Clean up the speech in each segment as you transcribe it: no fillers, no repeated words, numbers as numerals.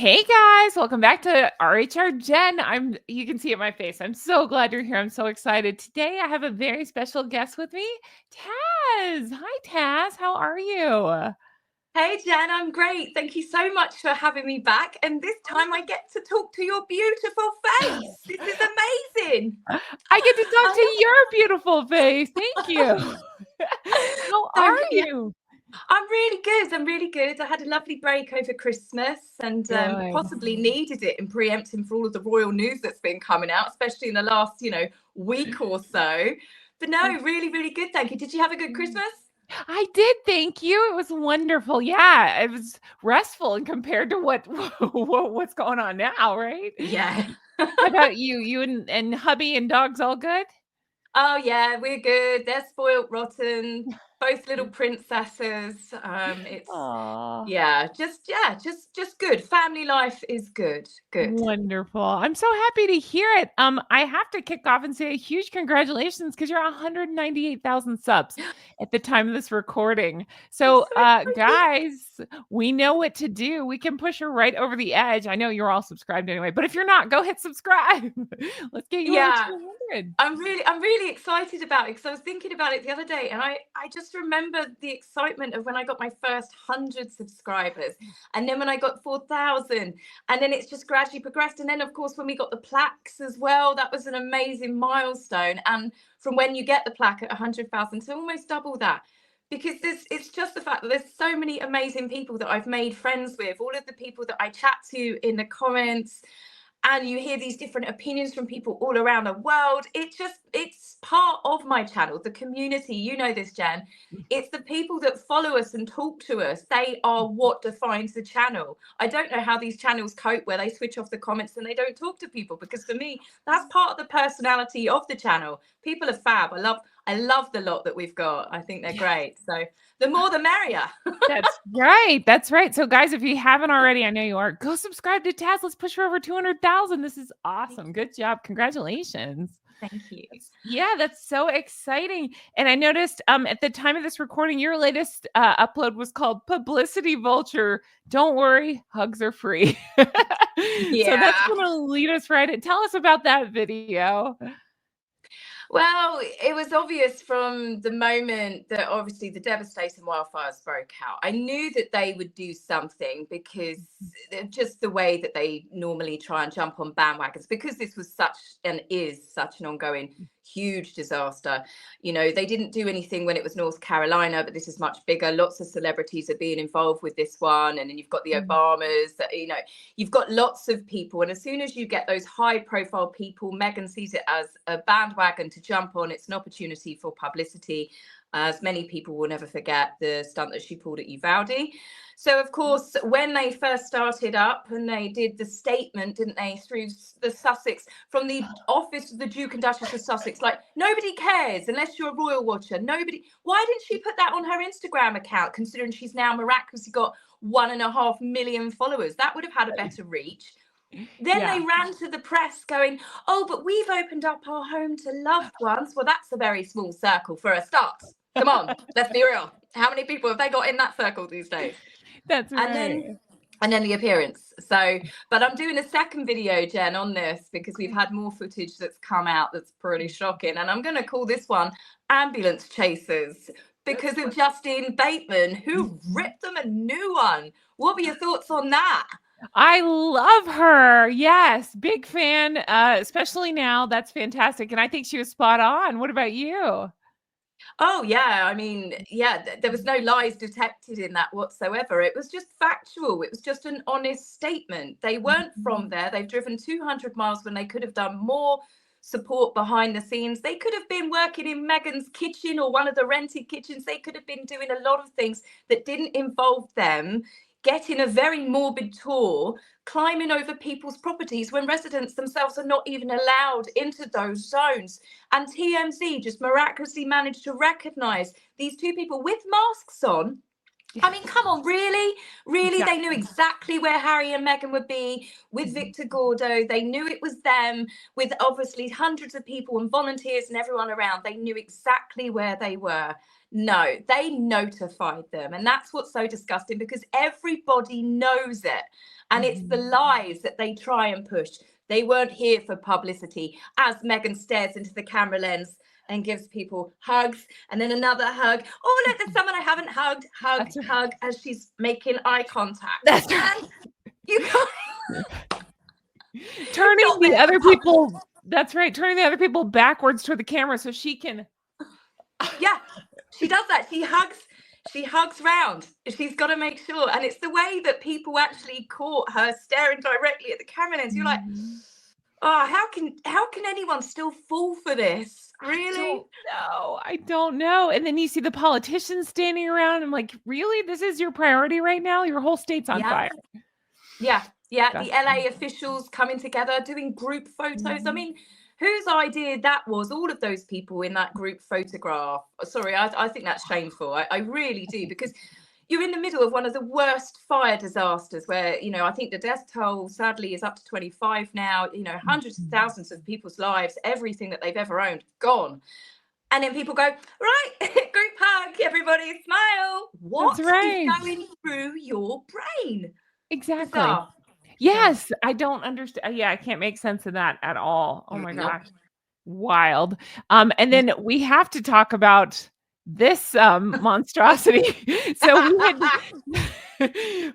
Hey guys, welcome back to rhrjen. You can see it in my face. I'm so glad you're here. I'm so excited. Today I have a very special guest with me, Taz. Hi Taz, how are you? Hey Jen, I'm great. Thank you so much for having me back. And this time I get to talk to your beautiful face. This is amazing. I get to talk to I your beautiful face. Thank you. How so are yeah, you? I'm really good. I'm really good. I had a lovely break over Christmas and Good. possibly needed it in preempting for all of the royal news that's been coming out, especially in the last, week or so. But no, really, really good. Thank you. Did you have a good Christmas? I did, thank you. It was wonderful. Yeah, it was restful and compared to what's going on now, right? Yeah. How about you? You and hubby and dogs all good? Oh yeah, we're good. They're spoiled rotten, both little princesses. It's Aw. just good. Family life is good. Good. Wonderful. I'm so happy to hear it. I have to kick off and say a huge congratulations because you're 198,000 subs at the time of this recording. I'm So, so excited. guys, we know what to do. We can push her right over the edge. I know you're all subscribed anyway, but if you're not, go hit subscribe. Let's get you over Yeah, 200. I'm really excited about it because I was thinking about it the other day, and I just remember the excitement of when I got my first 100 subscribers, and then when I got 4,000, and then it's just gradually progressed. And then of course when we got the plaques as well, that was an amazing milestone. And from when you get the plaque at 100,000 to almost double that. Because it's just the fact that there's so many amazing people that I've made friends with, all of the people that I chat to in the comments, and you hear these different opinions from people all around the world. It's part of my channel, the community. You know this, Jen. It's the people that follow us and talk to us. They are what defines the channel. I don't know how these channels cope where they switch off the comments and they don't talk to people, because for me that's part of the personality of the channel. People are fab. I love the lot that we've got. I think they're great. So the more the merrier. That's right. That's right. So, guys, if you haven't already, I know you are, go subscribe to Taz. Let's push her over 200,000. This is awesome. Good job. Congratulations. Thank you. Yeah, that's so exciting. And I noticed at the time of this recording, your latest upload was called Publicity Vulture. Don't worry, hugs are free. So that's Yeah. going to lead us right in. Tell us about that video. Well, it was obvious from the moment that obviously the devastating wildfires broke out. I knew that they would do something, because just the way that they normally try and jump on bandwagons, because this was such and is such an ongoing huge disaster. They didn't do anything when it was North Carolina, but this is much bigger. Lots of celebrities are being involved with this one. And then you've got the Obamas, you've got lots of people. And as soon as you get those high profile people, Meghan sees it as a bandwagon to jump on. It's an opportunity for publicity. As many people will never forget the stunt that she pulled at Uvalde. So, of course, when they first started up and they did the statement, didn't they, through the Sussex, from the office of the Duke and Duchess of Sussex, like, nobody cares unless you're a royal watcher. Nobody. Why didn't she put that on her Instagram account, considering she's now miraculously got 1.5 million followers? That would have had a better reach. Then they ran to the press going, oh, but we've opened up our home to loved ones. Well, that's a very small circle for a start. Come on, let's be real. How many people have they got in that circle these days? That's And right. then the appearance. So, but I'm doing a second video, Jen, on this, because we've had more footage that's come out that's pretty shocking. And I'm going to call this one Ambulance Chasers, because of Justine Bateman, who ripped them a new one. What were your thoughts on that? I love her. Yes, big fan, especially now. That's fantastic. And I think she was spot on. What about you? Oh, yeah. I mean, yeah, there was no lies detected in that whatsoever. It was just factual. It was just an honest statement. They weren't from there. They've driven 200 miles when they could have done more support behind the scenes. They could have been working in Meghan's kitchen or one of the rented kitchens. They could have been doing a lot of things that didn't involve them getting a very morbid tour, climbing over people's properties when residents themselves are not even allowed into those zones. And TMZ just miraculously managed to recognize these two people with masks on. I mean, come on, really? Really? They knew exactly where Harry and Meghan would be with Victor Gordo. They knew it was them, with obviously hundreds of people and volunteers and everyone around. They knew exactly where they were. No, they notified them. And that's what's so disgusting, because everybody knows it. And it's the lies that they try and push. They weren't here for publicity. As Meghan stares into the camera lens and gives people hugs and then another hug. Oh, look, there's someone I haven't hugged. Hug, That's right. hug, as she's making eye contact. That's right. You can't. Turning Not the there other for people. That's right. Turning the other people backwards toward the camera so she can. Yeah, she does that. She hugs round. She's got to make sure. And it's the way that people actually caught her staring directly at the camera lens. You're like, oh, how can anyone still fall for this? Really? I don't know. And then you see the politicians standing around. I'm like, really? This is your priority right now? Your whole state's on fire. Yeah. The LA officials coming together, doing group photos. I mean, whose idea that was? All of those people in that group photograph. Sorry, I think that's shameful. I really do, because you're in the middle of one of the worst fire disasters where, I think the death toll sadly is up to 25 now, hundreds of thousands of people's lives, everything that they've ever owned, gone. And then people go, right, group hug, everybody smile. What is going through your brain? Exactly. Bizarre. Yes, I don't understand. Yeah, I can't make sense of that at all. Oh my gosh. Wild. And then we have to talk about this monstrosity. So we had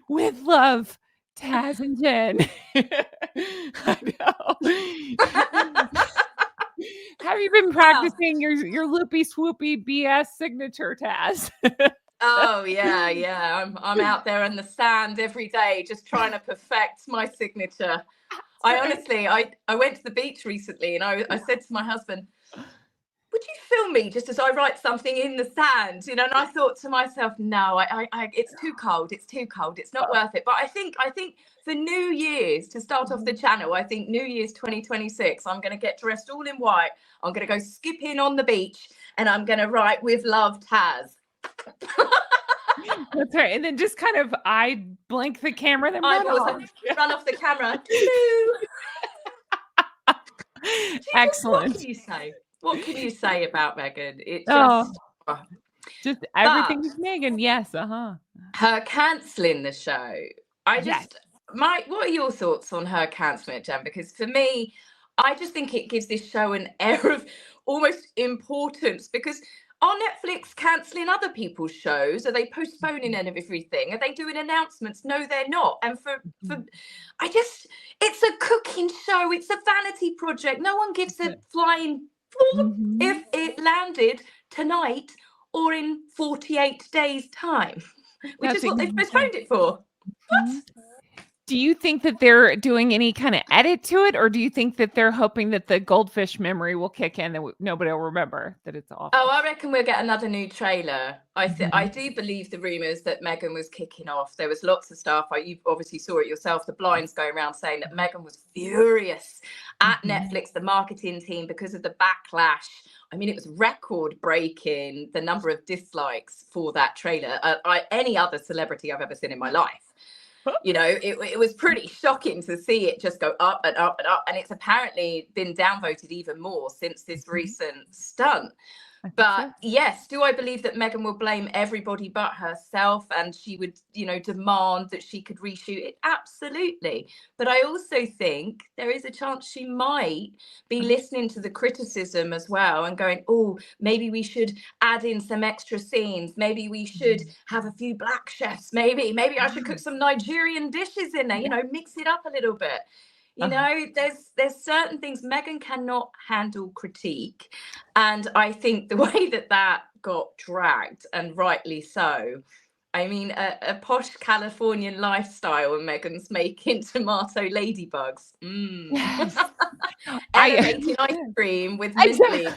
with love, Taz and Jen. I know. Have you been practicing your loopy swoopy BS signature, Taz? Oh yeah. I'm out there in the sand every day, just trying to perfect my signature. I honestly, I went to the beach recently, and I said to my husband, would you film me just as I write something in the sand? And I thought to myself, no, it's too cold. It's too cold. It's not worth it. But I think for New Year's, to start off the channel, I think New Year's 2026, I'm going to get dressed all in white. I'm going to go skipping on the beach, and I'm going to write "With love, Taz." That's right. And then just kind of eye blink the camera, then run off the camera. Excellent. What can you say? What can you say about Meghan? It just everything is Meghan. Yes. Her cancelling the show. What are your thoughts on her cancelling it, Jen? Because for me, I just think it gives this show an air of almost importance, because are Netflix cancelling other people's shows? Are they postponing everything? Are they doing announcements? No, they're not. And it's a cooking show. It's a vanity project. No one gives a flying if it landed tonight or in 48 days' time, which is what they've postponed it for. What? Do you think that they're doing any kind of edit to it, or do you think that they're hoping that the goldfish memory will kick in and nobody will remember that it's awful? Oh, I reckon we'll get another new trailer. I do believe the rumours that Meghan was kicking off. There was lots of stuff. You obviously saw it yourself. The blinds going around saying that Meghan was furious at Netflix, the marketing team, because of the backlash. I mean, it was record-breaking, the number of dislikes for that trailer. Any other celebrity I've ever seen in my life. It was pretty shocking to see it just go up and up and up. And it's apparently been downvoted even more since this recent stunt. But yes, do I believe that Meghan will blame everybody but herself, and she would, demand that she could reshoot it? Absolutely. But I also think there is a chance she might be listening to the criticism as well and going, oh, maybe we should add in some extra scenes. Maybe we should have a few black chefs. Maybe I should cook some Nigerian dishes in there, mix it up a little bit. There's certain things Meghan cannot handle critique. And I think the way that got dragged, and rightly so, I mean, a posh Californian lifestyle, and Meghan's making tomato ladybugs. Yes. Elevating ice cream with mint leaves.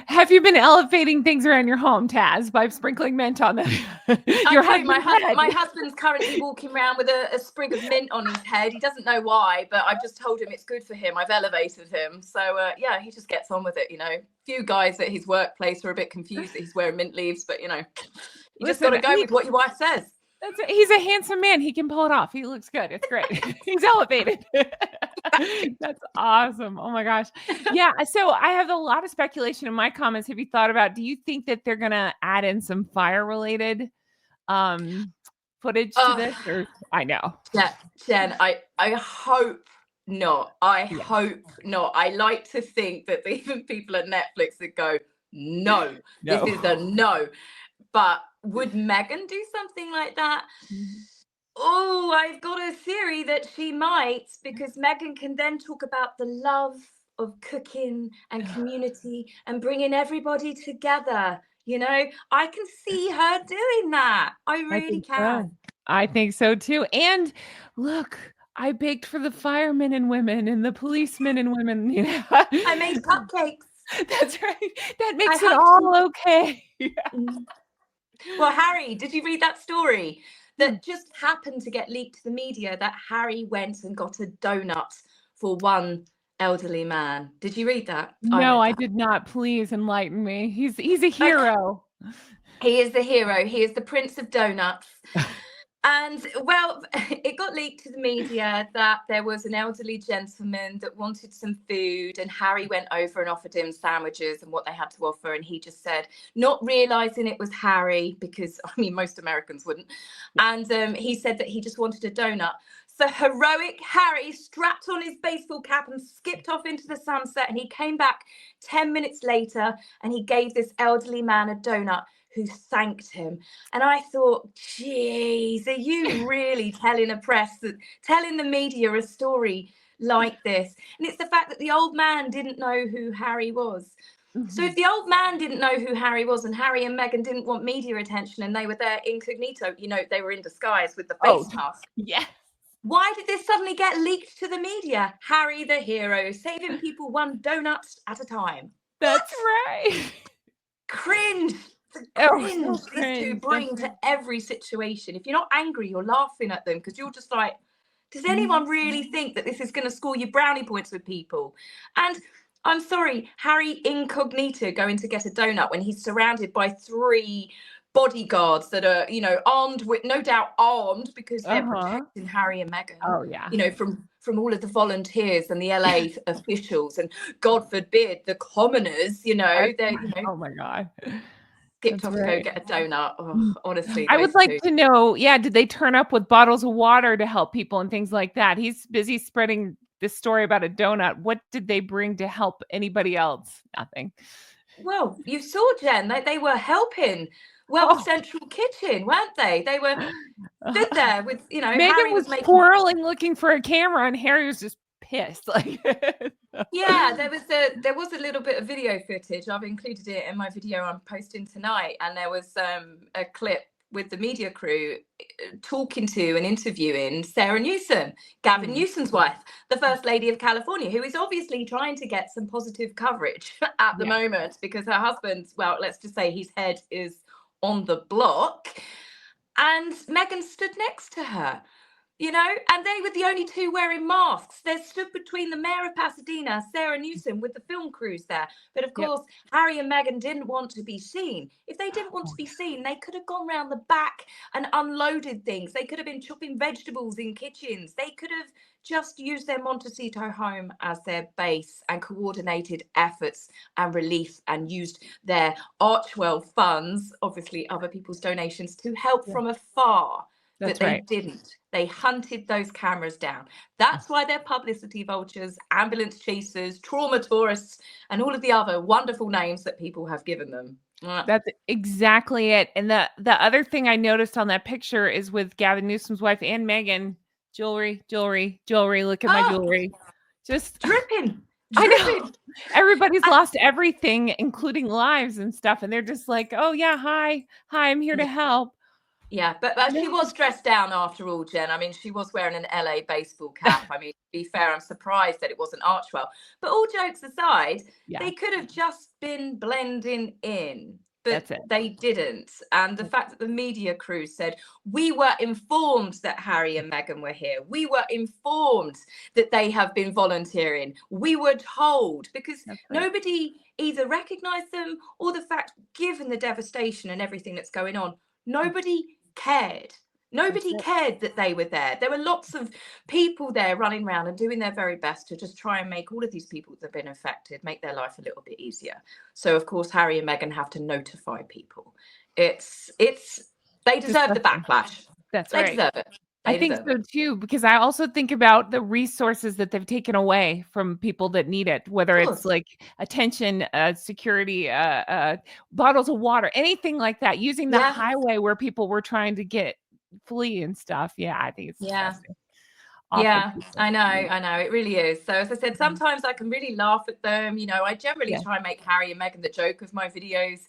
Have you been elevating things around your home, Taz, by sprinkling mint on them? My husband's currently walking around with a sprig of mint on his head. He doesn't know why, but I've just told him it's good for him. I've elevated him. So, he just gets on with it, A few guys at his workplace are a bit confused that he's wearing mint leaves, but, you just got to go with what your wife says. He's a handsome man. He can pull it off. He looks good. It's great. He's elevated. That's awesome. Oh my gosh. Yeah. So I have a lot of speculation in my comments. Have you thought about, do you think that they're going to add in some fire related footage to Oh, this? Or I know. Jen, I hope not. I Yeah. hope not. I like to think that even people at Netflix would go, no, No. this is a no. But would Meghan do something like that? Oh, I've got a theory that she might, because Meghan can then talk about the love of cooking and community and bringing everybody together. You know, I can see her doing that. I really think can. so. I think so too. And look, I baked for the firemen and women and the policemen and women. You know? I made cupcakes. That's right. That makes I it all okay. Well, Harry, did you read that story that just happened to get leaked to the media, that Harry went and got a donut for one elderly man? Did you read that? No, I read that. did not. Please enlighten me. He's a hero. He is the hero. He is the Prince of Donuts. And well, it got leaked to the media that there was an elderly gentleman that wanted some food, and Harry went over and offered him sandwiches and what they had to offer. And he just said, not realizing it was Harry, because I mean, most Americans wouldn't. And he said that he just wanted a donut. So heroic Harry strapped on his baseball cap and skipped off into the sunset. And he came back 10 minutes later and he gave this elderly man a donut, who thanked him. And I thought, geez, are you really telling telling the media a story like this? And it's the fact that the old man didn't know who Harry was. So if the old man didn't know who Harry was, and Harry and Meghan didn't want media attention, and they were there incognito, you know, they were in disguise with the face mask. Yeah. Why did this suddenly get leaked to the media? Harry the hero, saving people one donut at a time. That's right. Cringe. So These two bring to every situation. If you're not angry, you're laughing at them, because you're just like, does anyone really think that this is going to score you brownie points with people? And I'm sorry, Harry incognito going to get a donut when he's surrounded by 3 bodyguards that are, you know, armed with, no doubt armed, because they're protecting Harry and Meghan. Oh yeah. You know, from all of the volunteers and the LA officials, and God forbid the commoners. You know, they're, you know. Oh my God. Skipped off to go get a donut. Oh, honestly, I would like to know, did they turn up with bottles of water to help people and things like that? He's busy spreading this story about a donut. What did they bring to help anybody else? Nothing. Well, you saw, Jen, they were helping Central Kitchen, weren't they? They were stood there with, you know, Meghan Harry was twirling looking for a camera, and Harry was just pissed. Like, yeah, there was a little bit of video footage. I've included it in my video I'm posting tonight, and there was a clip with the media crew talking to and interviewing Sarah Newsom, Gavin Newsom's wife, the First Lady of California, who is obviously trying to get some positive coverage at the moment, because her husband, well, let's just say his head is on the block, and Meghan stood next to her. You know, and they were the only 2 wearing masks. They stood between the mayor of Pasadena, Sarah Newsom, with the film crews there. But of course, Harry and Meghan didn't want to be seen. If they didn't want to be seen, they could have gone round the back and unloaded things. They could have been chopping vegetables in kitchens. They could have just used their Montecito home as their base and coordinated efforts and relief, and used their Archwell funds, obviously other people's donations, to help from afar. But they didn't. They hunted those cameras down. That's why they're publicity vultures, ambulance chasers, trauma tourists, and all of the other wonderful names that people have given them. That's exactly it. And the other thing I noticed on that picture is with Gavin Newsom's wife and Meghan, jewelry. Look at my jewelry. Just dripping. I know. Everybody's lost everything, including lives and stuff. And they're just like, oh yeah, hi, I'm here to help. Yeah, but she was dressed down after all, Jen. I mean, she was wearing an LA baseball cap. I mean, to be fair, I'm surprised that it wasn't Archwell. But all jokes aside, they could have just been blending in, but they didn't. And the fact that the media crew said, we were informed that Harry and Meghan were here. We were informed that they have been volunteering. We were told, because nobody either recognized them, or the fact, given the devastation and everything that's going on, nobody cared. Nobody cared that they were there. There were lots of people there running around and doing their very best to just try and make all of these people that have been affected make their life a little bit easier. So of course Harry and Meghan have to notify people. It's they deserve the backlash. That's they right. deserve it. I think so too, because I also think about the resources that they've taken away from people that need it, whether it's like attention, security, bottles of water, anything like that, using the highway where people were trying to flee and stuff. Yeah, I think it's disgusting. Yeah, I know. It really is. So as I said, sometimes I can really laugh at them. You know, I generally try and make Harry and Meghan the joke of my videos.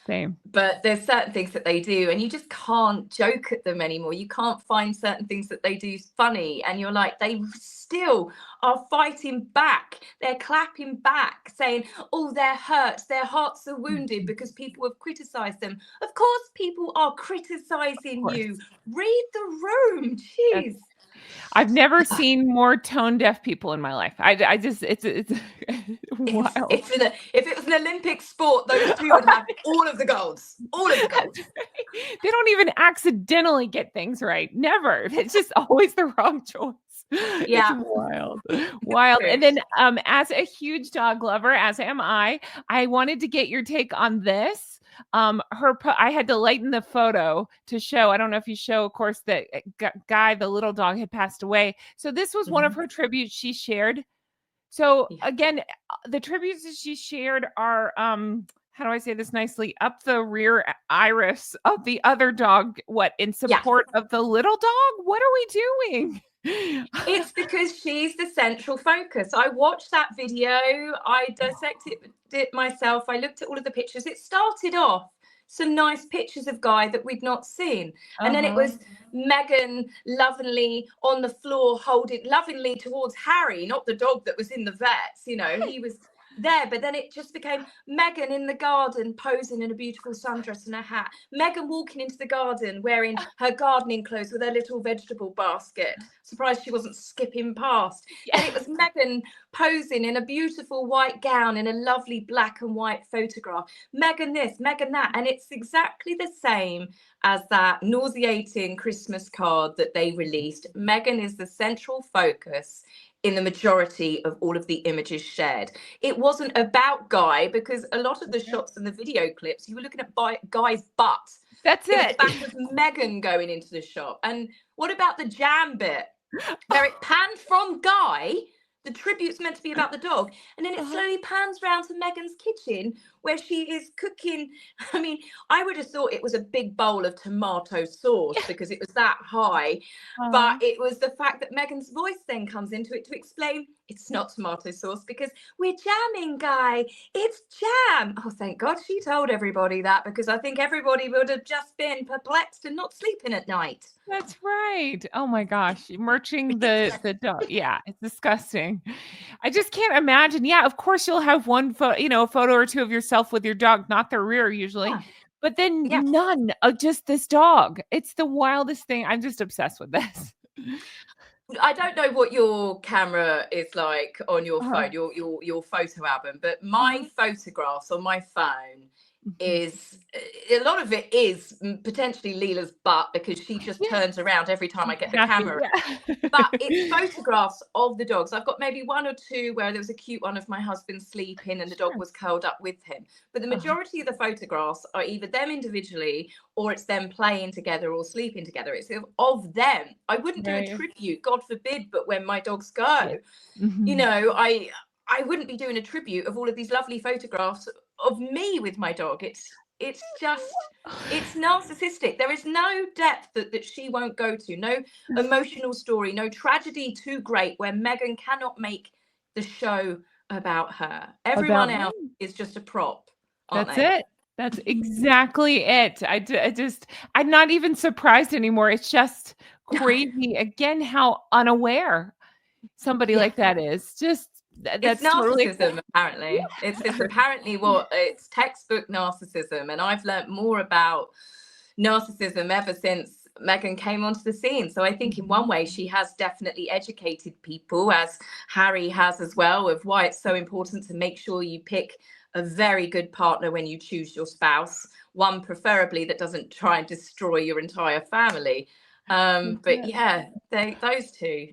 Same. But there's certain things that they do and you just can't joke at them anymore. You can't find certain things that they do funny. And you're like, they still are fighting back. They're clapping back, saying, oh, they're hurt. Their hearts are wounded because people have criticized them. Of course, people are criticizing you. Read the room. Jeez. I've never seen more tone deaf people in my life. I just, it's wild. If it was an Olympic sport, those two would have all of the golds. All of the golds. They don't even accidentally get things right. Never. It's just always the wrong choice. Yeah. It's wild. And then as a huge dog lover, as am I wanted to get your take on this. I had to lighten the photo to show, I don't know if you show, of course, that Guy, the little dog, had passed away. So this was one of her tributes she shared. So again, the tributes that she shared are, how do I say this nicely? Up the rear iris of the other dog. What, in support of the little dog? What are we doing? It's because she's the central focus. I watched that video. I dissected it myself. I looked at all of the pictures. It started off some nice pictures of Guy that we'd not seen. And then it was Meghan lovingly on the floor, holding lovingly towards Harry, not the dog that was in the vets. You know, he was there, but then it just became Meghan in the garden posing in a beautiful sundress and a hat, Meghan walking into the garden wearing her gardening clothes with her little vegetable basket, surprised she wasn't skipping past. And it was Meghan posing in a beautiful white gown in a lovely black and white photograph, Meghan this, Meghan that, and it's exactly the same as that nauseating Christmas card that they released. Meghan is the central focus in the majority of all of the images shared. It wasn't about Guy, because a lot of the shots and the video clips, you were looking at Guy's butt. That's it. It was back of Meghan going into the shop. And what about the jam bit? Where it panned from Guy, the tribute's meant to be about the dog, and then it slowly pans round to Meghan's kitchen where she is cooking. I mean, I would have thought it was a big bowl of tomato sauce because it was that high, but it was the fact that Meghan's voice then comes into it to explain it's not tomato sauce because we're jamming, Guy. It's jam. Oh, thank God she told everybody that, because I think everybody would have just been perplexed and not sleeping at night. That's right. Oh my gosh. Merching the dog. Yeah, it's disgusting. I just can't imagine. Yeah, of course you'll have one a photo or two of yourself with your dog, not the rear usually. Yeah. But then none of just this dog. It's the wildest thing. I'm just obsessed with this. I don't know what your camera is like on your phone, your photo album, but my photographs on my phone is, a lot of it is potentially Leela's butt, because she just turns around every time I get the camera. But it's photographs of the dogs. I've got maybe one or two where there was a cute one of my husband sleeping and the dog was curled up with him. But the majority of the photographs are either them individually or it's them playing together or sleeping together. It's of them. I wouldn't do a tribute, God forbid, but when my dogs go, you know, I wouldn't be doing a tribute of all of these lovely photographs of me with my dog. It's narcissistic. There is no depth that she won't go to, no emotional story, no tragedy too great where Meghan cannot make the show about her. Everyone else is just a prop. That's it. That's exactly it. I'm not even surprised anymore. It's just crazy again how unaware somebody like that is. Just that's it's narcissism, totally... apparently. It's apparently it's textbook narcissism. And I've learned more about narcissism ever since Meghan came onto the scene. So I think in one way she has definitely educated people, as Harry has as well, of why it's so important to make sure you pick a very good partner when you choose your spouse, one preferably that doesn't try and destroy your entire family. But yeah, those two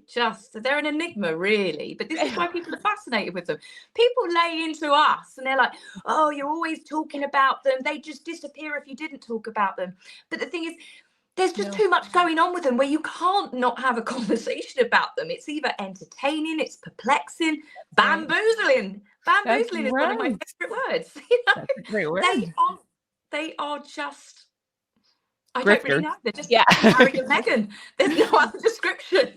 they're an enigma, really. But this is why people are fascinated with them. People lay into us and they're like, oh, you're always talking about them. They just disappear if you didn't talk about them. But the thing is, there's just too much going on with them where you can't not have a conversation about them. It's either entertaining, it's perplexing, bamboozling. Bamboozling is one of my favorite words. You know? That's a great word. They are just, I Grifters. don't really know. They're just Harry and Meghan. There's no other description.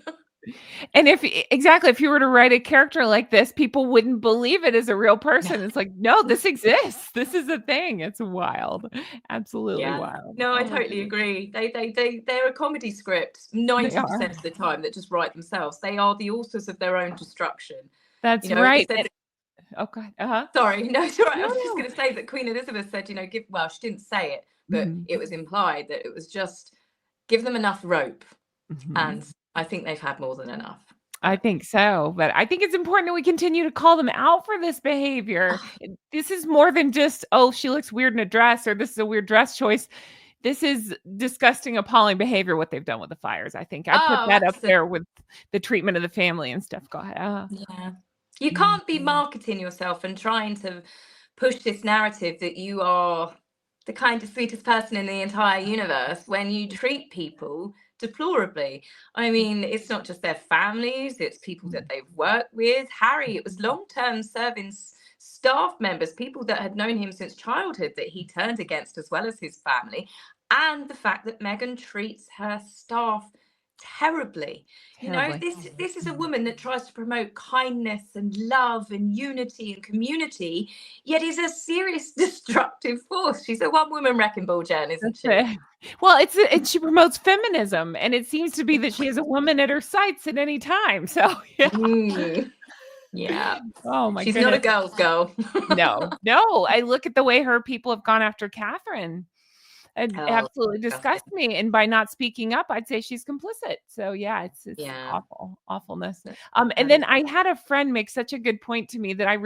And if you were to write a character like this, people wouldn't believe it as a real person. It's like, no, this exists. This is a thing. It's wild. Absolutely wild. No, I totally agree. They're a comedy script 90% of the time that just write themselves. They are the authors of their own destruction. That's right. Okay. Sorry. No, it's all right. I was just going to say that Queen Elizabeth said, she didn't say it, but it was implied that it was just give them enough rope. And I think they've had more than enough. I think so, but I think it's important that we continue to call them out for this behavior. This is more than just, oh, she looks weird in a dress, or this is a weird dress choice. This is disgusting, appalling behavior, what they've done with the fires. I think I put that up there with the treatment of the family and stuff. Go ahead. Yeah. You can't be marketing yourself and trying to push this narrative that you are the kindest, sweetest person in the entire universe when you treat people deplorably. I mean, it's not just their families, it's people that they've worked with. Harry, it was long-term serving staff members, people that had known him since childhood that he turned against, as well as his family. And the fact that Meghan treats her staff terribly. This is a woman that tries to promote kindness and love and unity and community, yet is a serious destructive force. She's a one-woman wrecking ball, Jen, isn't she? Well, she promotes feminism, and it seems to be that she has a woman at her sights at any time. So yeah. Oh my She's goodness. not a girl's girl. No. I look at the way her people have gone after Catherine. It absolutely disgusts me. And by not speaking up, I'd say she's complicit. So it's awfulness. And then I had a friend make such a good point to me that I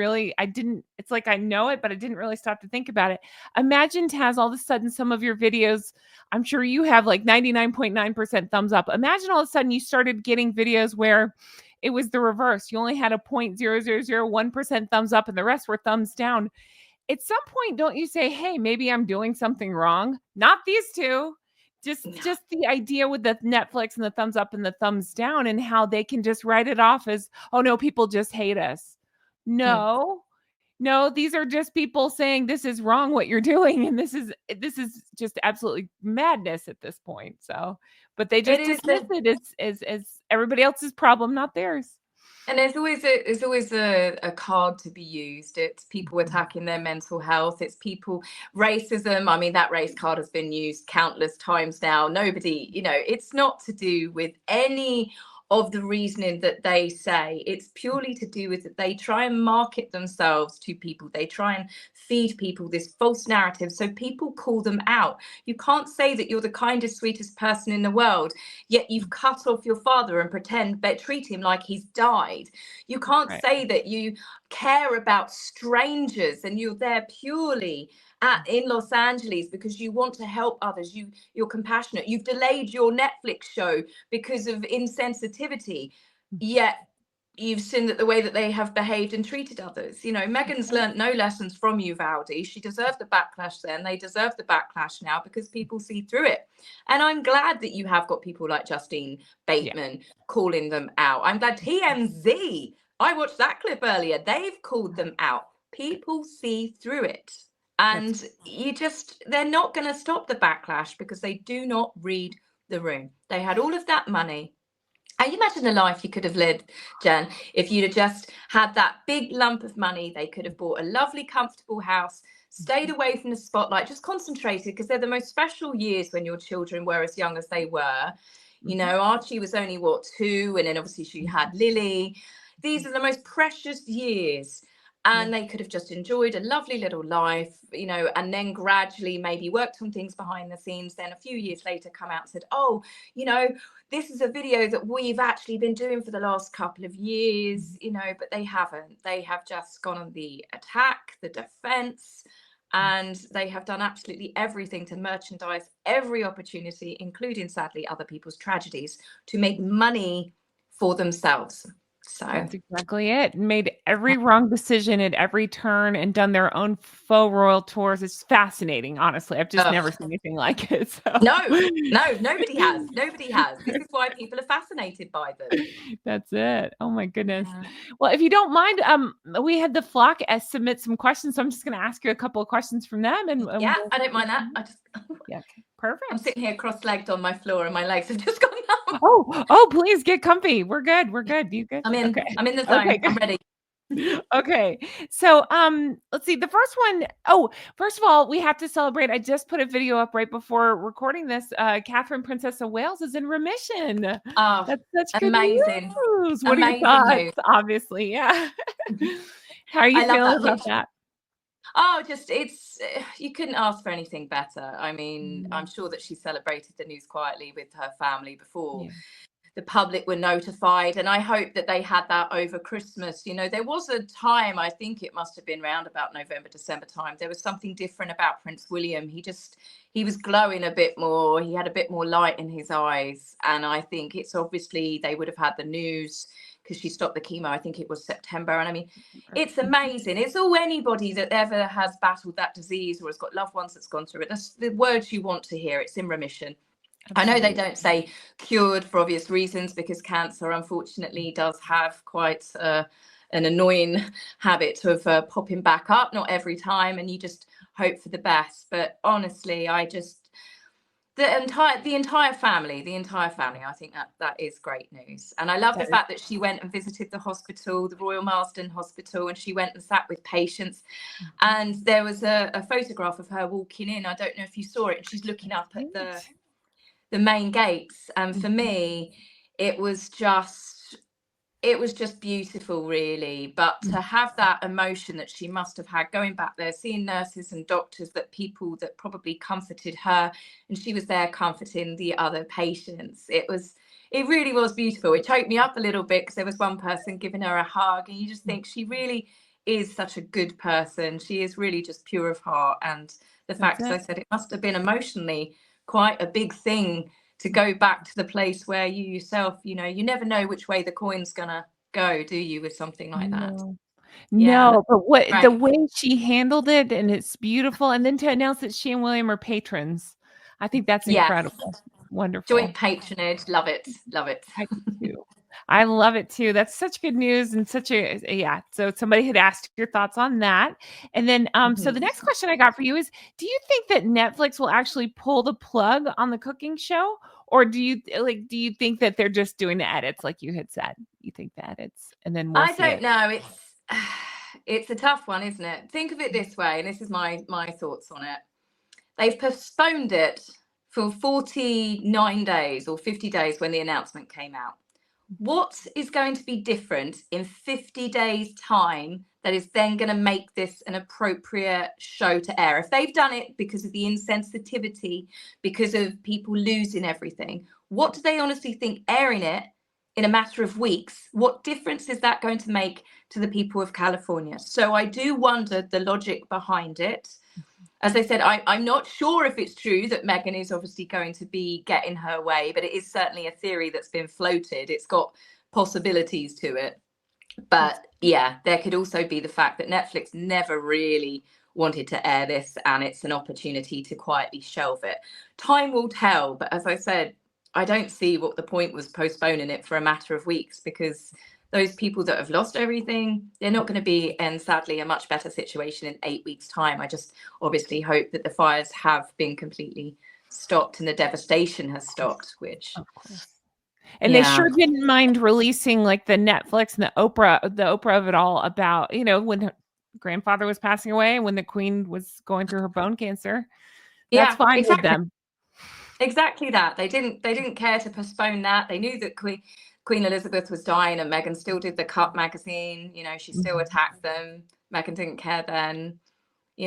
didn't, it's like I know it, but I didn't really stop to think about it. Imagine, Taz, all of a sudden some of your videos, I'm sure you have like 99.9% thumbs up. Imagine all of a sudden you started getting videos where it was the reverse. You only had a 0.0001% thumbs up and the rest were thumbs down. At some point, don't you say, hey, maybe I'm doing something wrong? Not these two. Just the idea with the Netflix and the thumbs up and the thumbs down and how they can just write it off as, oh no, people just hate us. No, these are just people saying this is wrong what you're doing. And this is just absolutely madness at this point. So, but they just dismiss it as everybody else's problem, not theirs. And there's always a card to be used. It's people attacking their mental health. It's people, racism. I mean, that race card has been used countless times now. Nobody, it's not to do with any of the reasoning that they say. It's purely to do with that they try and market themselves to people. They try and feed people this false narrative, so people call them out. You can't say that you're the kindest, sweetest person in the world, yet you've cut off your father and treat him like he's died. You can't say that you care about strangers and you're there purely in Los Angeles because you want to help others. You're compassionate. You've delayed your Netflix show because of insensitivity, yet you've seen that the way that they have behaved and treated others. Meghan's learned no lessons from Uvalde. She deserved the backlash then. They deserve the backlash now because people see through it. And I'm glad that you have got people like Justine Bateman calling them out. I'm glad TMZ, I watched that clip earlier, they've called them out. People see through it. And they're not going to stop the backlash because they do not read the room. They had all of that money. And you imagine the life you could have led, Jen, if you'd have just had that big lump of money. They could have bought a lovely, comfortable house, stayed away from the spotlight, just concentrated, because they're the most special years when your children were as young as they were. Archie was only, 2? And then obviously she had Lily. These are the most precious years. And they could have just enjoyed a lovely little life, and then gradually maybe worked on things behind the scenes. Then a few years later come out and said, oh, this is a video that we've actually been doing for the last couple of years, but they haven't. They have just gone on the attack, the defense. and they have done absolutely everything to merchandise every opportunity, including sadly other people's tragedies, to make money for themselves. So That's exactly it. Made every wrong decision at every turn and done their own faux royal tours. It's fascinating, honestly. I've just never seen anything like it. So no, nobody has. Nobody has. This is why people are fascinated by them. That's it. Oh my goodness. Yeah. Well, if you don't mind, we had the flock submit some questions, so I'm just going to ask you a couple of questions from them, and Yeah, we'll I don't mind that. yeah, okay. Perfect. I'm sitting here cross-legged on my floor, and my legs have just gone numb. Oh, please get comfy. We're good. You good? I'm in. Okay. I'm in the zone. Okay, I'm ready. Okay. So, let's see. The first one, first of all, we have to celebrate. I just put a video up right before recording this. Catherine, Princess of Wales, is in remission. Oh, That's such good amazing. news. What are your Amazing thoughts? news. Obviously, yeah. How are you I love feeling that. about that? Oh, just you couldn't ask for anything better. I mean, I'm sure that she celebrated the news quietly with her family before the public were notified, and I hope that they had that over Christmas. You know, there was a time, I think it must have been round about November, December time, there was something different about Prince William. He was glowing a bit more, he had a bit more light in his eyes, and I think it's obviously they would have had the news because she stopped the chemo, I think it was September. And I mean, it's amazing. It's all anybody that ever has battled that disease or has got loved ones that's gone through it, that's the words you want to hear. It's in remission. Absolutely. I know they don't say cured for obvious reasons, because cancer unfortunately does have quite an annoying habit of popping back up, not every time, and you just hope for the best. But honestly, the entire family, I think that is great news. And I love the fact that she went and visited the hospital, the Royal Marsden Hospital, and she went and sat with patients. And there was a photograph of her walking in. I don't know if you saw it, and she's looking up at the main gates, and for me it was just beautiful, really. But to have that emotion that she must have had going back there, seeing nurses and doctors, that people that probably comforted her, and she was there comforting the other patients, it really was beautiful. It choked me up a little bit because there was one person giving her a hug, and you just think she really is such a good person. She is really just pure of heart. And the fact, as I said, it must have been emotionally quite a big thing to go back to the place where you yourself, you never know which way the coin's gonna go, do you, with something like that? No, but the way she handled it, and it's beautiful. And then to announce that she and William are patrons, I think that's incredible. Wonderful. Joint patronage. Love it. I do too. I love it too. That's such good news, and so somebody had asked your thoughts on that. And then so the next question I got for you is, do you think that Netflix will actually pull the plug on the cooking show, or do you think that they're just doing the edits like you had said? You think the edits, and then I don't know. It's a tough one, isn't it? Think of it this way, and this is my thoughts on it. They've postponed it for 49 days or 50 days when the announcement came out. What is going to be different in 50 days time that is then going to make this an appropriate show to air? If they've done it because of the insensitivity, because of people losing everything, what do they honestly think airing it in a matter of weeks, what difference is that going to make to the people of California? So I do wonder the logic behind it. As I said, I'm not sure if it's true that Meghan is obviously going to be getting her way, but it is certainly a theory that's been floated. It's got possibilities to it. But yeah, there could also be the fact that Netflix never really wanted to air this, and it's an opportunity to quietly shelve it. Time will tell. But as I said, I don't see what the point was postponing it for a matter of weeks, because those people that have lost everything, they're not going to be in, sadly, a much better situation in 8 weeks' time. I just obviously hope that the fires have been completely stopped and the devastation has stopped, which... Of course. And they sure didn't mind releasing like the Netflix and the Oprah of it all about, when her grandfather was passing away, when the Queen was going through her bone cancer. That's fine with them. Exactly that. They didn't care to postpone that. They knew that Queen Elizabeth was dying, and Meghan still did the Cut magazine. She still attacked them. Meghan didn't care then. They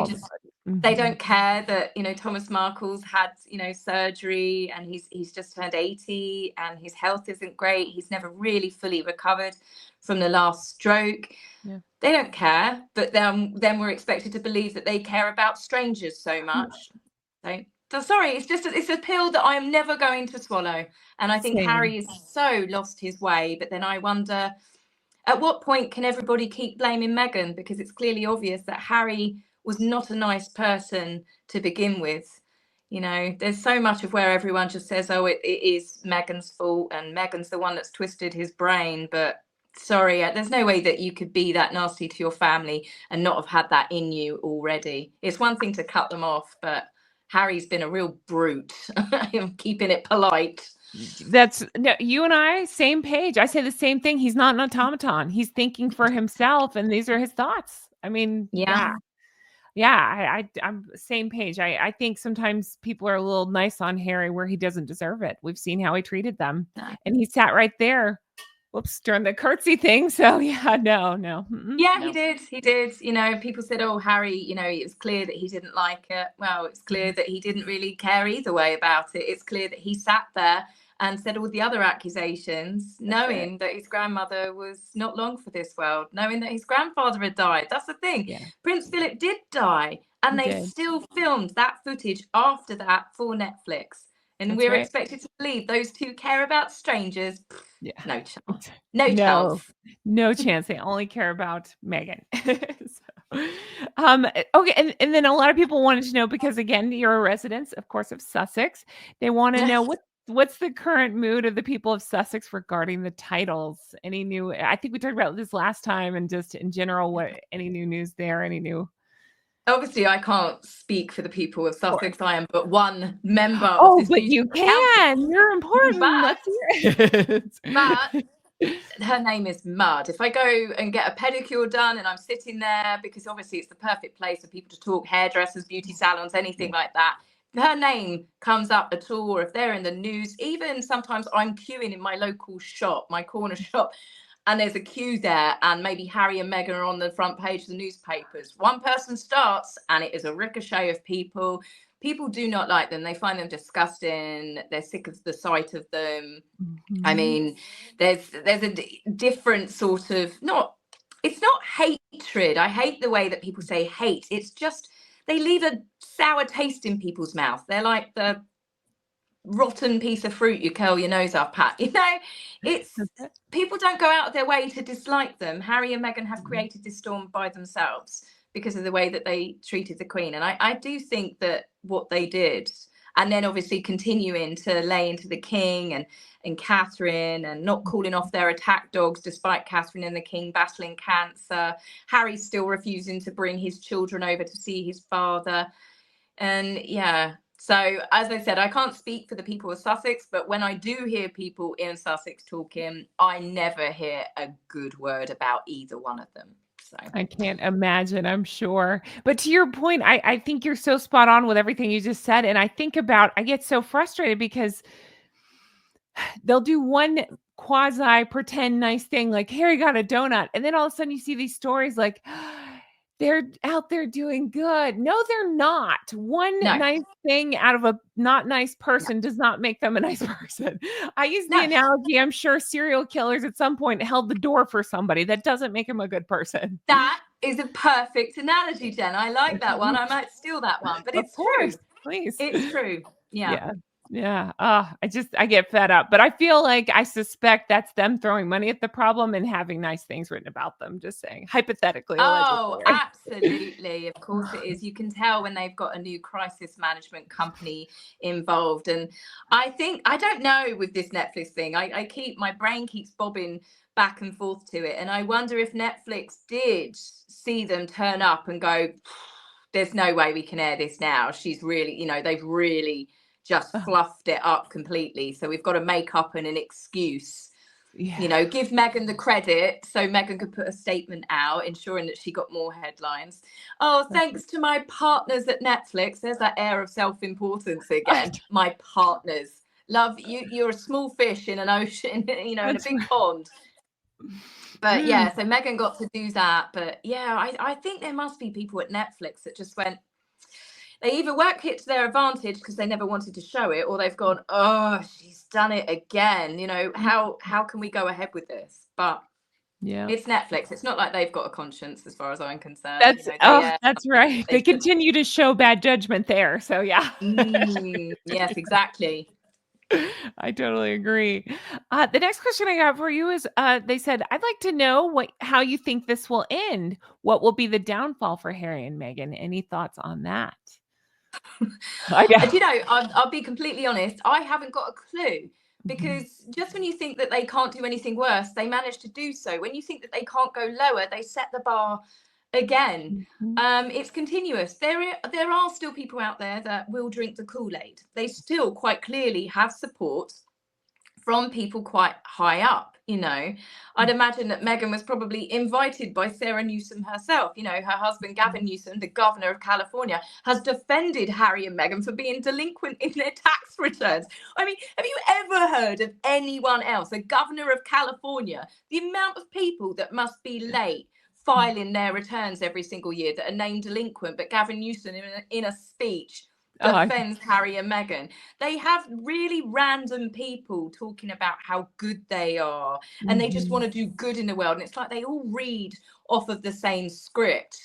just They don't care that, Thomas Markle's had, surgery, and he's just turned 80 and his health isn't great. He's never really fully recovered from the last stroke. Yeah. They don't care, but then we're expected to believe that they care about strangers so much. So sorry, it's a pill that I am never going to swallow. And I think Same. Harry has so lost his way. But then I wonder, at what point can everybody keep blaming Meghan? Because it's clearly obvious that Harry was not a nice person to begin with. There's so much of where everyone just says, oh, it is Meghan's fault and Meghan's the one that's twisted his brain. But sorry, there's no way that you could be that nasty to your family and not have had that in you already. It's one thing to cut them off, but Harry's been a real brute. I'm keeping it polite. No, you and I, same page. I say the same thing. He's not an automaton. He's thinking for himself, and these are his thoughts. I mean, yeah. I'm same page. I think sometimes people are a little nice on Harry where he doesn't deserve it. We've seen how he treated them, and he sat right there. Whoops, during the curtsy thing. So yeah, no. Yeah, no. He did. People said, oh, Harry, it was clear that he didn't like it. Well, it's clear that he didn't really care either way about it. It's clear that he sat there and said all the other accusations, knowing that his grandmother was not long for this world, knowing that his grandfather had died. That's the thing. Yeah. Prince Philip did die, and they still filmed that footage after that for Netflix. And we're expected to believe those two care about strangers. Yeah. No chance. No chance. They only care about Meghan. Okay. And then a lot of people wanted to know, because again, you're a resident, of course, of Sussex. They want to know what's the current mood of the people of Sussex regarding the titles? Any new, I think we talked about this last time, and just in general, any new news there? Obviously, I can't speak for the people of Sussex. I am but one member of this. Oh, but you can. Council. You're important. But her name is Mud. If I go and get a pedicure done and I'm sitting there, because obviously it's the perfect place for people to talk, hairdressers, beauty salons, anything like that. Her name comes up at all, or if they're in the news, even sometimes I'm queuing in my local shop, my corner shop, and there's a queue there, and maybe Harry and Meghan are on the front page of the newspapers. One person starts, and it is a ricochet of people. People do not like them. They find them disgusting. They're sick of the sight of them. Mm-hmm. I mean, there's a different sort of, it's not hatred. I hate the way that people say hate. It's just, they leave a sour taste in people's mouth. They're like the rotten piece of fruit you curl your nose up at. It's people don't go out of their way to dislike them. Harry and Meghan have created this storm by themselves because of the way that they treated the Queen. And I do think that what they did, and then obviously continuing to lay into the King and Catherine, and not calling off their attack dogs despite Catherine and the King battling cancer. Harry still refusing to bring his children over to see his father. And yeah, so as I said, I can't speak for the people of Sussex, but when I do hear people in Sussex talking, I never hear a good word about either one of them. So I can't imagine, I'm sure. But to your point, I think you're so spot on with everything you just said. And I get so frustrated because they'll do one quasi pretend nice thing, like Harry got a donut. And then all of a sudden you see these stories like, they're out there doing good. No, they're not. Nice thing out of a not nice person does not make them a nice person. I use the analogy, I'm sure serial killers at some point held the door for somebody. That doesn't make him a good person. That is a perfect analogy, Jen. I like that one. I might steal that one, but it's true. Please. It's true. Yeah. I get fed up, but I feel like I suspect that's them throwing money at the problem and having nice things written about them. Just saying, hypothetically. Oh, absolutely. Of course it is. You can tell when they've got a new crisis management company involved. And I don't know with this Netflix thing, my brain keeps bobbing back and forth to it. And I wonder if Netflix did see them turn up and go, there's no way we can air this now. She's really, they've really just fluffed it up completely. So we've got to make up an excuse, give Meghan the credit so Meghan could put a statement out ensuring that she got more headlines. Oh, thanks to my partners at Netflix. There's that air of self-importance again. My partners. Love you. You're a small fish in an ocean, in a big pond. But so Meghan got to do that. But I think there must be people at Netflix that just went, they either work it to their advantage because they never wanted to show it, or they've gone, oh, she's done it again. You know, how can we go ahead with this? But Yeah. it's Netflix. It's not like they've got a conscience as far as I'm concerned. That's you know, that's right. They continue to show bad judgment there. So yeah. Yes, exactly. I totally agree. The next question I got for you is they said, I'd like to know how you think this will end. What will be the downfall for Harry and Meghan? Any thoughts on that? I know. You know, I'll be completely honest. I haven't got a clue, because just when you think that they can't do anything worse, they manage to do so. When you think that they can't go lower, they set the bar again. It's continuous. There are still people out there that will drink the Kool-Aid. They still quite clearly have support from people quite high up. You know, I'd imagine that Meghan was probably invited by Sarah Newsom herself. You know, her husband Gavin Newsom, the governor of California, has defended Harry and Meghan for being delinquent in their tax returns. I mean, have you ever heard of anyone else, the governor of California, the amount of people that must be late filing their returns every single year that are named delinquent? But Gavin Newsom in a speech defends Harry and Meghan. They have really random people talking about how good they are, and they just want to do good in the world. And it's like they all read off of the same script.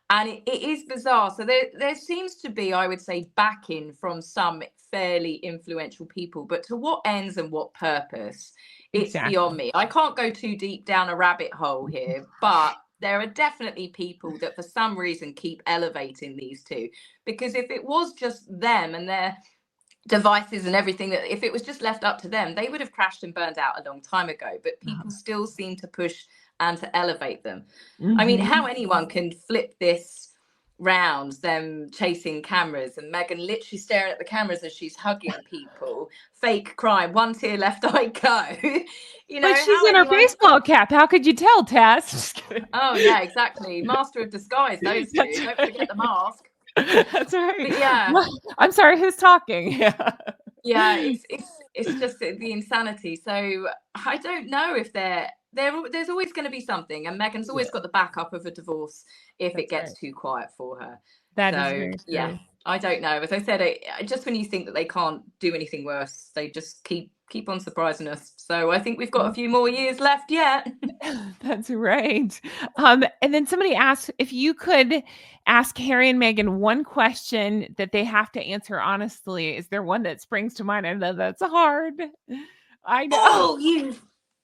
And it is bizarre. So there seems to be, I would say, backing from some fairly influential people. But to what ends and what purpose, it's beyond me. I can't go too deep down a rabbit hole here, but there are definitely people that for some reason keep elevating these two, because if it was just them and their devices and everything, that if it was just left up to them, they would have crashed and burned out a long time ago. But people still seem to push and to elevate them. I mean, how anyone can flip this round, them chasing cameras and Meghan literally staring at the cameras as she's hugging people, fake crime, one tear left eye go. You know, but she's in her baseball cap. How could you tell, Tess? Oh yeah, exactly. Master of disguise, those two. Don't forget the mask. That's right. But yeah. I'm sorry, who's talking? Yeah, it's just the insanity. So I don't know if there's always going to be something, and Meghan's always got the backup of a divorce if it gets too quiet for her. That is very true. Yeah, I don't know. As I said, just when you think that they can't do anything worse, they just keep on surprising us. So I think we've got a few more years left yet. That's right. And then somebody asked if you could ask Harry and Meghan one question that they have to answer honestly. Is there one that springs to mind? I know that's hard. I know.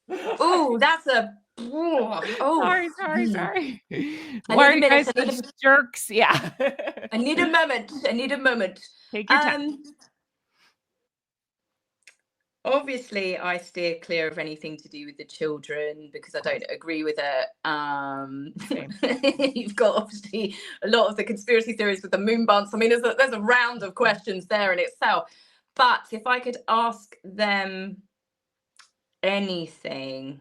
Oh, that's a. Oh, sorry. Why are you guys such jerks? Yeah. I need a moment. Take your time. Obviously, I steer clear of anything to do with the children because I don't agree with it. You've got obviously a lot of the conspiracy theories with the moon bunts. I mean, there's a round of questions there in itself. But if I could ask them anything,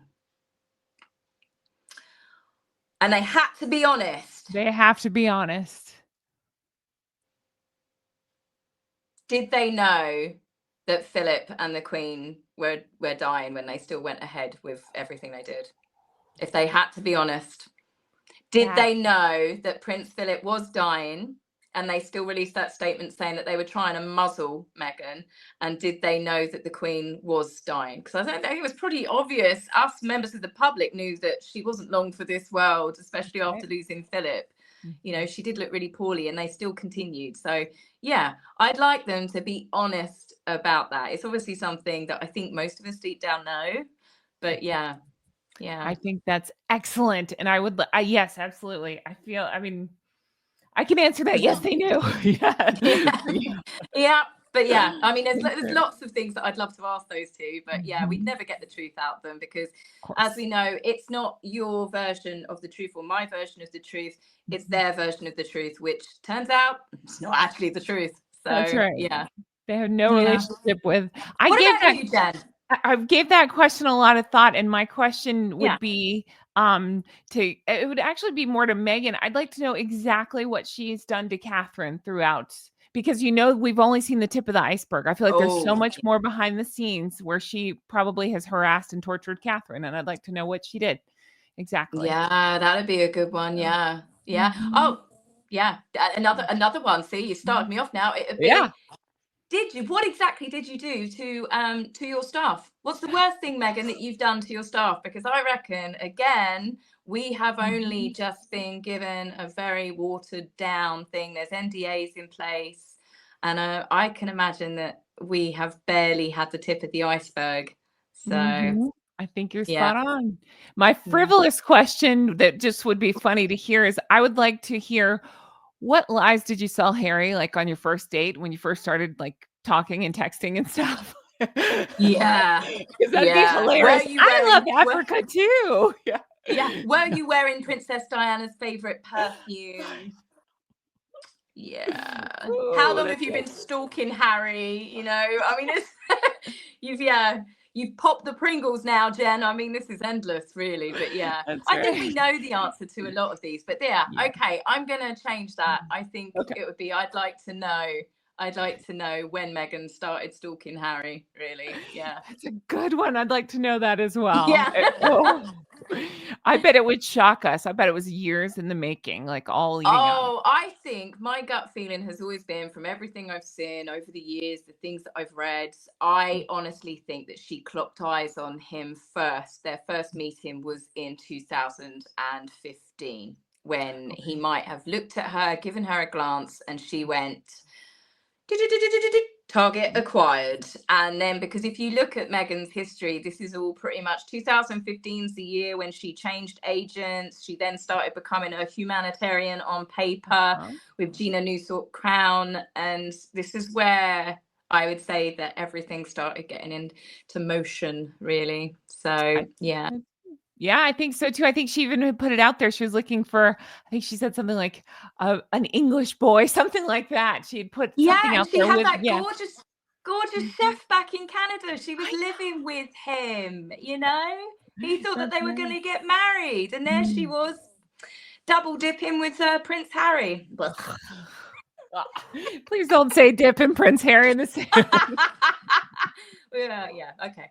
and they had to be honest. They have to be honest. Did they know that Philip and the Queen were dying when they still went ahead with everything they did? If they had to be honest, did they know that Prince Philip was dying and they still released that statement saying that they were trying to muzzle Meghan? And did they know that the Queen was dying? Because I think it was pretty obvious. Us members of the public knew that she wasn't long for this world, especially after losing Philip. You know, she did look really poorly and they still continued. So yeah, I'd like them to be honest about that. It's obviously something that I think most of us deep down know, but yeah. I think that's excellent. And I would, yes, absolutely. I can answer that. Yes, they knew. Yeah. But yeah, I mean, there's lots of things that I'd love to ask those two, but yeah, we'd never get the truth out of them because, as we know, it's not your version of the truth or my version of the truth. It's their version of the truth, which turns out it's not actually the truth. So, that's right. Yeah, they have no relationship with. What about you, Jen? I gave that question a lot of thought, and my question would be it would actually be more to Meghan. I'd like to know exactly what she's done to Catherine throughout, because we've only seen the tip of the iceberg. I feel like there's so much more behind the scenes where she probably has harassed and tortured Catherine, and I'd like to know what she did exactly. Yeah, that'd be a good one. Yeah. Oh, Yeah, another one. See, you started me off now. It would be, Yeah. what exactly did you do to your staff? What's the worst thing, Meghan, that you've done to your staff? Because I reckon, again, we have only just been given a very watered down thing. There's NDAs in place, and I can imagine that we have barely had the tip of the iceberg. So I think you're yeah. spot on. My frivolous question that just would be funny to hear is, I would like to hear, what lies did you sell Harry, like on your first date when you first started like talking and texting and stuff? Yeah. Because that'd be hilarious. I love Africa too. Yeah. Yeah. Were you wearing Princess Diana's favorite perfume? Yeah. How long have you been stalking Harry? You know, I mean, it's you've popped the Pringles now, Jen. I mean, this is endless, really. But yeah, I think we know the answer to a lot of these. But yeah, okay, I'm gonna change that. I think it would be, I'd like to know when Meghan started stalking Harry, really. Yeah. That's a good one. I'd like to know that as well. Yeah. I bet it would shock us. I bet it was years in the making, like all leading up. I think my gut feeling has always been, from everything I've seen over the years, the things that I've read, I honestly think that she clocked eyes on him first. Their first meeting was in 2015, when he might have looked at her, given her a glance, and she went, target acquired. And then, because if you look at Meghan's history, this is all pretty much 2015's the year when she changed agents. She then started becoming a humanitarian on paper with Gina Newsort Crown. And this is where I would say that everything started getting into motion, really. So yeah. Yeah, I think so too. I think she even put it out there. She was looking for, I think she said something like an English boy, something like that. She had put something out there. Yeah, and she had that gorgeous chef back in Canada. She was living with him, you know? He thought that they were going to get married. And there she was, double dipping with Prince Harry. Please don't say dipping Prince Harry in the same. Yeah, okay.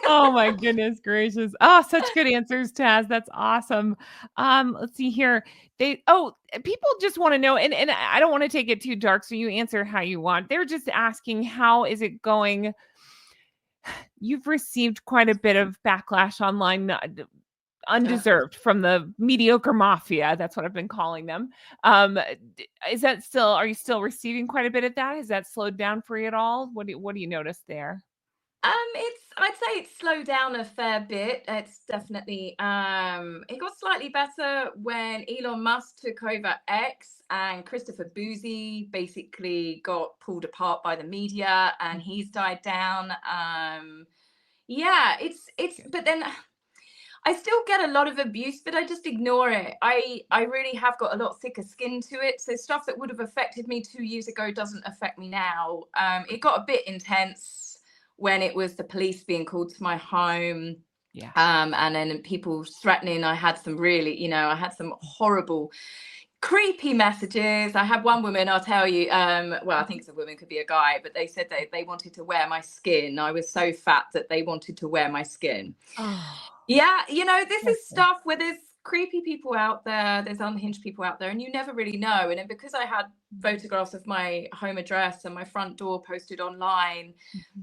Oh my goodness gracious. Oh, such good answers, Taz. That's awesome. Let's see here. People just want to know, and I don't want to take it too dark, so you answer how you want. They're just asking, how is it going? You've received quite a bit of backlash online, undeserved, from the mediocre mafia. That's what I've been calling them. Is that still, are you still receiving quite a bit of that? Has that slowed down for you at all? What do you notice there? I'd say it's slowed down a fair bit. It's definitely it got slightly better when Elon Musk took over X, and Christopher Boozy basically got pulled apart by the media, and he's died down. But then I still get a lot of abuse, but I just ignore it. I really have got a lot thicker skin to it. So stuff that would have affected me 2 years ago doesn't affect me now. It got a bit intense when it was the police being called to my home. Yeah. And then people threatening. I had some really, I had some horrible, creepy messages. I had one woman, I'll tell you, well, I think it's a woman, could be a guy, but they said they wanted to wear my skin. I was so fat that they wanted to wear my skin. Yeah, this is stuff where there's creepy people out there, there's unhinged people out there, and you never really know. And then because I had photographs of my home address and my front door posted online,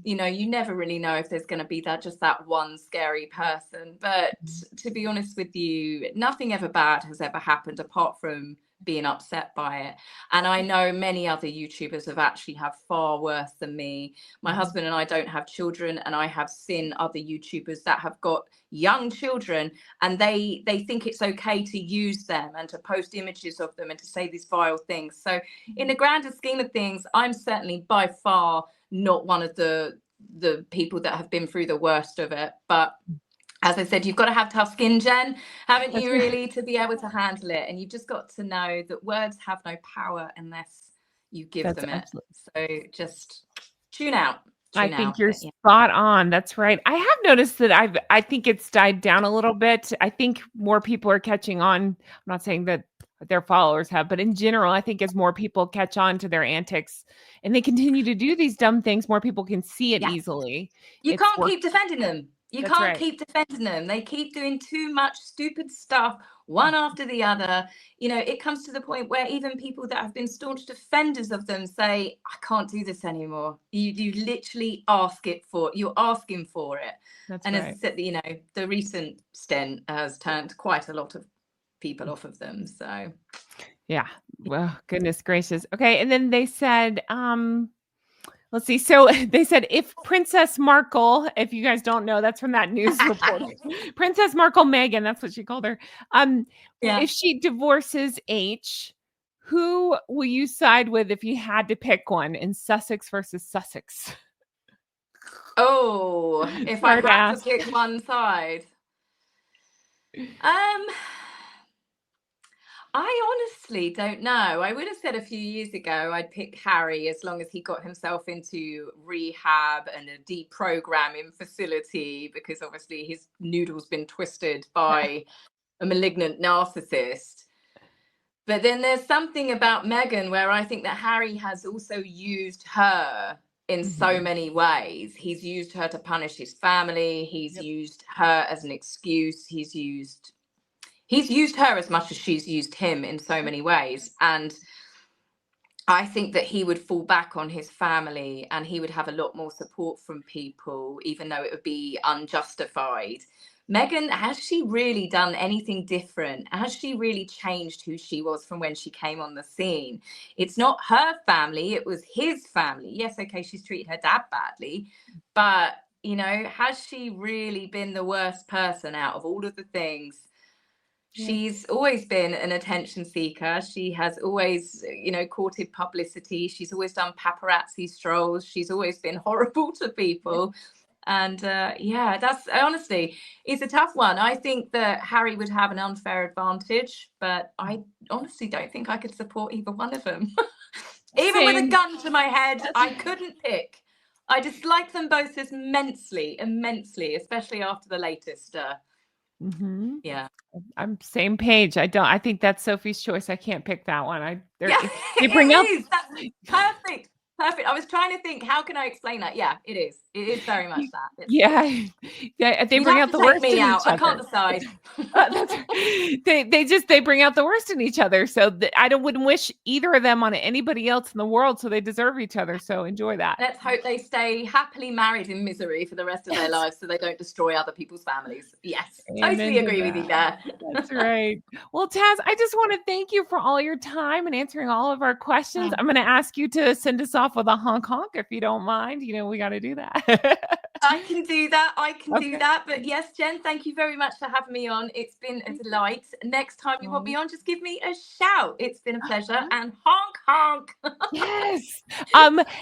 you never really know if there's going to be that one scary person. But to be honest with you, nothing ever bad has ever happened apart from being upset by it. And I know many other YouTubers have actually had far worse than me. My husband and I don't have children, and I have seen other YouTubers that have got young children, and they think it's okay to use them and to post images of them and to say these vile things. So in the grander scheme of things, I'm certainly by far not one of the people that have been through the worst of it. But as I said, you've got to have tough skin, Jen, haven't you, really, to be able to handle it? And you've just got to know that words have no power unless you give them it. So just tune out. I think you're spot on. That's right. I have noticed that I think it's died down a little bit. I think more people are catching on. I'm not saying that their followers have, but in general, I think as more people catch on to their antics and they continue to do these dumb things, more people can see it easily. You can't keep defending them. You That's can't right. keep defending them. They keep doing too much stupid stuff, one after the other. You know, it comes to the point where even people that have been staunch defenders of them say, I can't do this anymore. You literally you're asking for it. That's And as I right. said, you know, the recent stint has turned quite a lot of people off of them. So Yeah. Well, goodness gracious. Okay, and then they said, let's see. So they said if Princess Markle, if you guys don't know, that's from that news report. Princess Markle Meghan, that's what she called her. yeah. If she divorces H, who will you side with if you had to pick one in Sussex versus Sussex? Oh, if I Smart had to ass. pick one side. Um I honestly don't know. I would have said a few years ago I'd pick Harry as long as he got himself into rehab and a deprogramming facility, because obviously his noodle's been twisted by a malignant narcissist. But then there's something about Meghan where I think that Harry has also used her in so Mhm. many ways. He's used her to punish his family. He's Yep. used her as an excuse. He's used her as much as she's used him in so many ways. And I think that he would fall back on his family and he would have a lot more support from people, even though it would be unjustified. Meghan, has she really done anything different? Has she really changed who she was from when she came on the scene? It's not her family, it was his family. Yes, okay, she's treated her dad badly, but you know, has she really been the worst person out of all of the things? Yeah. She's always been an attention seeker. She has always, you know, courted publicity. She's always done paparazzi strolls. She's always been horrible to people. And yeah, that's honestly, it's a tough one. I think that Harry would have an unfair advantage, but I honestly don't think I could support either one of them. Even with a Same. gun to my head, I couldn't pick. I dislike them both immensely, immensely, especially after the latest. Mhm. Yeah. I'm same page. I think that's Sophie's choice. I can't pick that one. Yeah, They bring it out is. That's perfect. Perfect. I was trying to think, how can I explain that? Yeah, it is. It is very much that. yeah. Yeah, they You'd bring have out to the take worst me in out. each I other. can't decide. That's they bring out the worst in each other. So I wouldn't wish either of them on anybody else in the world. So they deserve each other. So enjoy that. Let's hope they stay happily married in misery for the rest of their Yes. lives so they don't destroy other people's families. Yes, totally Amen to agree with you that. there. That's right. Well, Taz, I just want to thank you for all your time and answering all of our questions. I'm going to ask you to send us off with a honk honk if you don't mind. You know, we got to do that. I can do that. I can do Okay. that. But yes, Jen, thank you very much for having me on. It's been a delight. Next time you want me on, just give me a shout. It's been a pleasure. And honk, honk. Yes.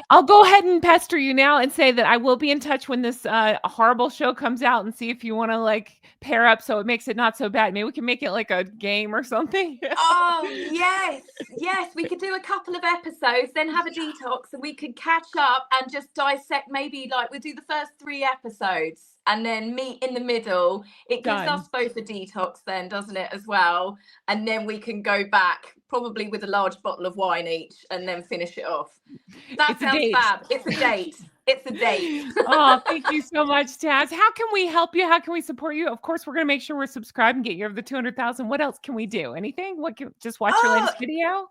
I'll go ahead and pester you now and say that I will be in touch when this horrible show comes out and see if you want to like pair up so it makes it not so bad. Maybe we can make it like a game or something. Oh, yes. Yes. We could do a couple of episodes, then have a detox, and we could catch up and just dissect. Maybe like we'll do the first 3 episodes and then meet in the middle. It gives Done. us both a detox, then, doesn't it, as well? And then we can go back, probably with a large bottle of wine each, and then finish it off. That It's a sounds date. fab. It's a date. It's a date. Oh, thank you so much, Taz. How can we help you? How can we support you? Of course, we're going to make sure we're subscribed and get you over the 200,000. What else can we do? Anything? Just watch your Oh, latest video?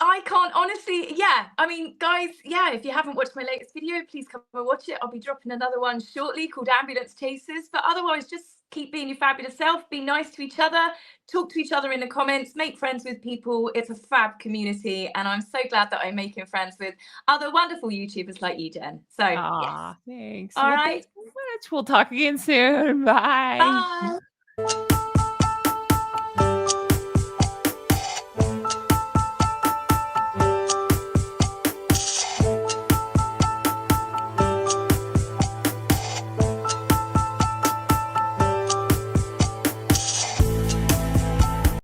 I can't honestly, yeah. I mean, guys, yeah, if you haven't watched my latest video, please come and watch it. I'll be dropping another one shortly called Ambulance Chasers. But otherwise, just keep being your fabulous self, be nice to each other, talk to each other in the comments, make friends with people. It's a fab community. And I'm so glad that I'm making friends with other wonderful YouTubers like you, Jen. So, yes. Thanks. All Well, right. thanks so much. We'll talk again soon. Bye. Bye.